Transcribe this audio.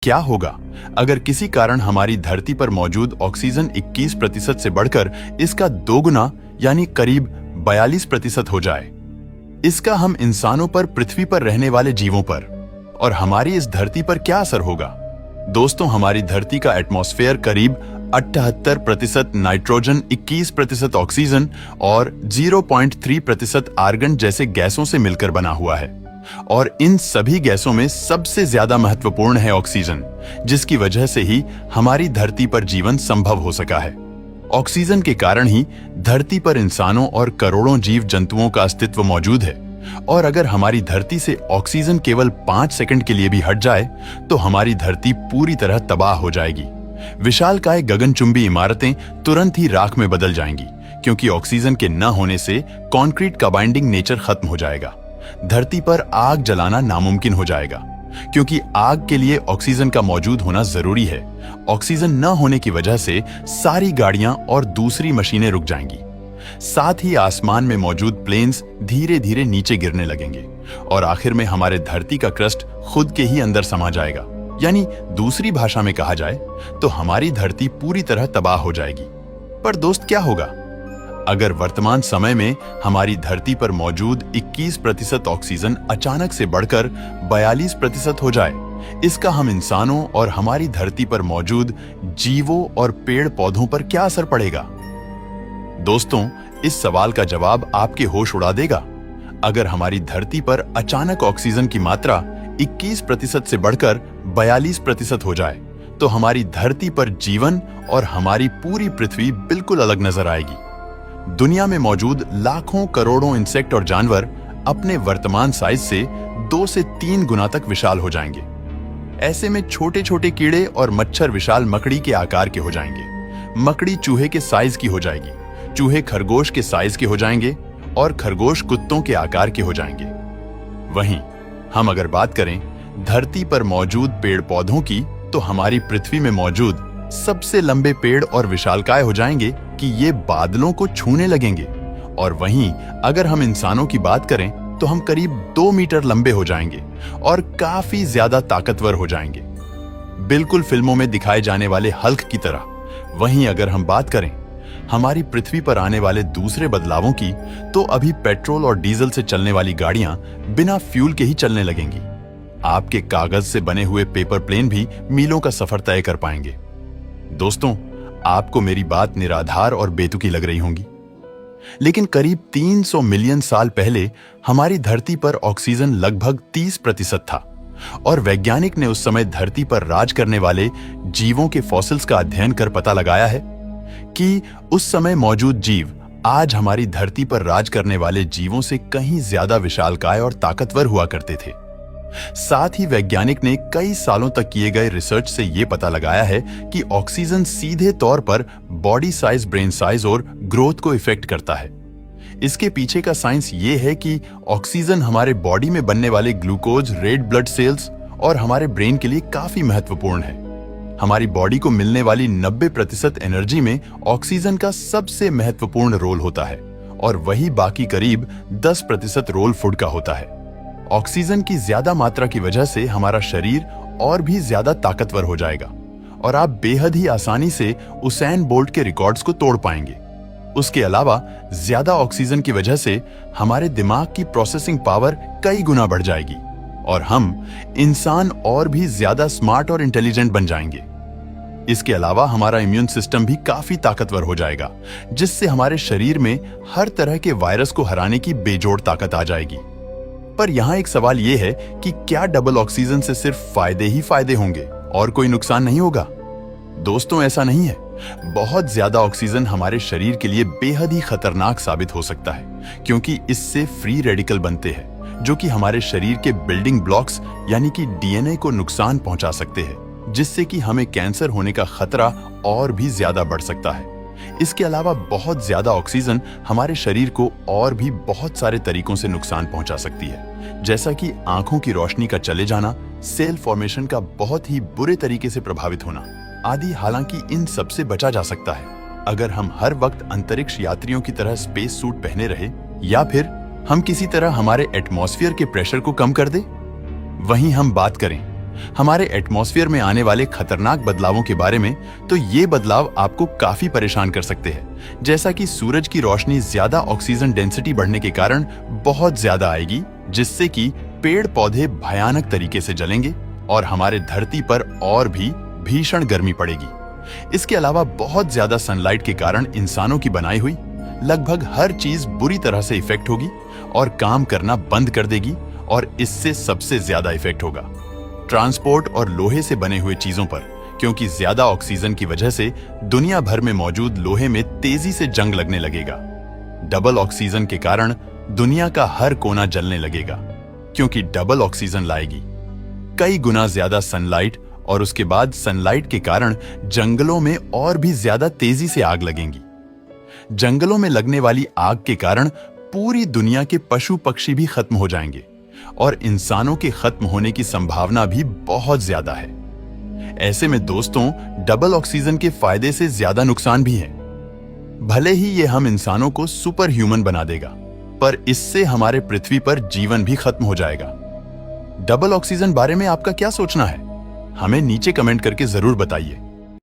क्या होगा अगर किसी कारण हमारी धरती पर मौजूद ऑक्सीजन 21% से बढ़कर इसका दोगुना यानी करीब 42% हो जाए। इसका हम इंसानों पर, पृथ्वी पर रहने वाले जीवों पर और हमारी इस धरती पर क्या असर होगा? दोस्तों, हमारी धरती का एटमॉस्फेयर करीब 78% नाइट्रोजन, 21% ऑक्सीजन और 0.3% आर्गन जैसे गैसों से मिलकर बना हुआ है। और इन सभी गैसों में सबसे ज्यादा महत्वपूर्ण है ऑक्सीजन, जिसकी वजह से ही हमारी धरती पर जीवन संभव हो सका है। ऑक्सीजन के कारण ही धरती पर इंसानों और करोड़ों जीव जंतुओं का अस्तित्व मौजूद है। और अगर हमारी धरती से ऑक्सीजन केवल 5 सेकंड के लिए भी हट जाए तो हमारी धरती पूरी तरह तबाह हो जाएगी। विशालकाय गगनचुंबी इमारतें तुरंत ही राख में बदल जाएंगी, क्योंकि ऑक्सीजन के न होने से कंक्रीट का बाइंडिंग नेचर खत्म हो जाएगा। धरती पर आग जलाना नामुमकिन हो जाएगा, क्योंकि आग के लिए ऑक्सीजन का मौजूद होना जरूरी है। ऑक्सीजन न होने की वजह से सारी गाड़ियां और दूसरी मशीनें रुक जाएंगी। साथ ही आसमान में मौजूद प्लेन्स धीरे धीरे नीचे गिरने लगेंगे और आखिर में हमारे धरती का क्रस्ट खुद के ही अंदर समा जाएगा। यानी दूसरी भाषा में कहा जाए तो हमारी धरती पूरी तरह तबाह हो जाएगी। पर दोस्त, क्या होगा अगर वर्तमान समय में हमारी धरती पर मौजूद 21% ऑक्सीजन अचानक से बढ़कर 42% हो जाए? इसका हम इंसानों और हमारी धरती पर मौजूद जीवों और पेड़ पौधों पर क्या असर पड़ेगा? दोस्तों, इस सवाल का जवाब आपके होश उड़ा देगा। अगर हमारी धरती पर अचानक ऑक्सीजन की मात्रा 21% से बढ़कर 42% हो जाए तो हमारी धरती पर जीवन और हमारी पूरी पृथ्वी बिल्कुल अलग नजर आएगी। दुनिया में मौजूद लाखों करोड़ों इंसेक्ट और जानवर अपने वर्तमान साइज से 2 से 3 गुना तक विशाल हो जाएंगे। ऐसे में छोटे छोटे कीड़े और मच्छर विशाल मकड़ी के आकार के हो जाएंगे। मकड़ी चूहे के साइज की हो जाएगी, चूहे खरगोश के साइज के हो जाएंगे और खरगोश कुत्तों के आकार के हो जाएंगे। वहीं हम अगर बात करें धरती पर मौजूद पेड़ पौधों की, तो हमारी पृथ्वी में मौजूद सबसे लंबे पेड़ और विशालकाय हो जाएंगे कि ये बादलों को छूने लगेंगे। और वहीं अगर हम इंसानों की बात करें तो हम करीब 2 मीटर लंबे हो जाएंगे और काफी ज्यादा ताकतवर हो जाएंगे, बिल्कुल फिल्मों में दिखाए जाने वाले हल्क की तरह। वहीं अगर हम बात करें हमारी पृथ्वी पर आने वाले दूसरे बदलावों की, तो अभी पेट्रोल और डीजल से चलने वाली गाड़ियां बिना फ्यूल के ही चलने लगेंगी। आपके कागज से बने हुए पेपर प्लेन भी मीलों का सफर तय कर पाएंगे। दोस्तों, आपको मेरी बात निराधार और बेतुकी लग रही होंगी, लेकिन करीब 300 मिलियन साल पहले हमारी धरती पर ऑक्सीजन लगभग 30% था और वैज्ञानिक ने उस समय धरती पर राज करने वाले जीवों के फॉसिल्स का अध्ययन कर पता लगाया है कि उस समय मौजूद जीव आज हमारी धरती पर राज करने वाले जीवों से कहीं ज्यादा विशालकाय और ताकतवर हुआ करते थे। साथ ही वैज्ञानिक ने कई सालों तक किए गए रिसर्च से यह पता लगाया है कि ऑक्सीजन सीधे तौर पर बॉडी साइज, ब्रेन साइज और ग्रोथ को इफेक्ट करता है। इसके पीछे का साइंस ये है कि ऑक्सीजन हमारे बॉडी में बनने वाले ग्लूकोज, रेड ब्लड सेल्स और हमारे ब्रेन के लिए काफी महत्वपूर्ण है। हमारी बॉडी को मिलने वाली 90% एनर्जी में ऑक्सीजन का सबसे महत्वपूर्ण रोल होता है और वही बाकी करीब 10% रोल फूड का होता है। ऑक्सीजन की ज्यादा मात्रा की वजह से हमारा शरीर और भी ज्यादा ताकतवर हो जाएगा और आप बेहद ही आसानी से उसैन बोल्ट के रिकॉर्ड्स को तोड़ पाएंगे। उसके अलावा ज्यादा ऑक्सीजन की वजह से हमारे दिमाग की प्रोसेसिंग पावर कई गुना बढ़ जाएगी और हम इंसान और भी ज्यादा स्मार्ट और इंटेलिजेंट बन जाएंगे। इसके अलावा हमारा इम्यून सिस्टम भी काफी ताकतवर हो जाएगा, जिससे हमारे शरीर में हर तरह के वायरस को हराने की बेजोड़ ताकत आ जाएगी। पर यहाँ एक सवाल यह है कि क्या डबल ऑक्सीजन से सिर्फ फायदे ही फायदे होंगे और कोई नुकसान नहीं होगा? दोस्तों, ऐसा नहीं है। बहुत ज्यादा ऑक्सीजन हमारे शरीर के लिए बेहद ही खतरनाक साबित हो सकता है, क्योंकि इससे फ्री रेडिकल बनते हैं जो कि हमारे शरीर के बिल्डिंग ब्लॉक्स यानी कि डीएनए को नुकसान पहुंचा सकते हैं, जिससे कि हमें कैंसर होने का खतरा और भी ज्यादा बढ़ सकता है। इसके अलावा बहुत ज्यादा ऑक्सीजन हमारे शरीर को और भी बहुत सारे तरीकों से नुकसान पहुंचा सकती है, जैसा कि आंखों की रोशनी का चले जाना, सेल फॉर्मेशन का बहुत ही बुरे तरीके से प्रभावित होना आदि। हालांकि इन सब से बचा जा सकता है अगर हम हर वक्त अंतरिक्ष यात्रियों की तरह स्पेस सूट पहने रहे या फिर हम किसी तरह हमारे एटमॉस्फेयर के प्रेशर को कम कर दे। वहीं हम बात करें हमारे एटमॉस्फेयर में आने वाले खतरनाक बदलावों के बारे में, तो ये बदलाव आपको काफी परेशान कर सकते हैं। जैसा कि सूरज की रोशनी ज्यादा ऑक्सीजन डेंसिटी बढ़ने के कारण बहुत ज्यादा आएगी, जिससे कि पेड़ पौधे भयानक तरीके से जलेंगे और हमारे धरती पर और भी भीषण गर्मी पड़ेगी। इसके अलावा बहुत ज्यादा सनलाइट के कारण इंसानों की बनाई हुई लगभग हर चीज बुरी तरह से इफेक्ट होगी और काम करना बंद कर देगी, और इससे सबसे ज्यादा इफेक्ट होगा ट्रांसपोर्ट और लोहे से बने हुए चीजों पर, क्योंकि ज्यादा ऑक्सीजन की वजह से दुनिया भर में मौजूद लोहे में तेजी से जंग लगने लगेगा। डबल ऑक्सीजन के कारण दुनिया का हर कोना जलने लगेगा, क्योंकि डबल ऑक्सीजन लाएगी कई गुना ज्यादा सनलाइट, और उसके बाद सनलाइट के कारण जंगलों में और भी ज्यादा तेजी से आग लगेंगी। जंगलों में लगने वाली आग के कारण पूरी दुनिया के पशु पक्षी भी खत्म हो जाएंगे, और इंसानों के खत्म होने की संभावना भी बहुत ज्यादा है। ऐसे में दोस्तों, डबल ऑक्सीजन के फायदे से ज्यादा नुकसान भी है। भले ही ये हम इंसानों को सुपर ह्यूमन बना देगा, पर इससे हमारे पृथ्वी पर जीवन भी खत्म हो जाएगा। डबल ऑक्सीजन बारे में आपका क्या सोचना है? हमें नीचे कमेंट करके जरूर बताइए।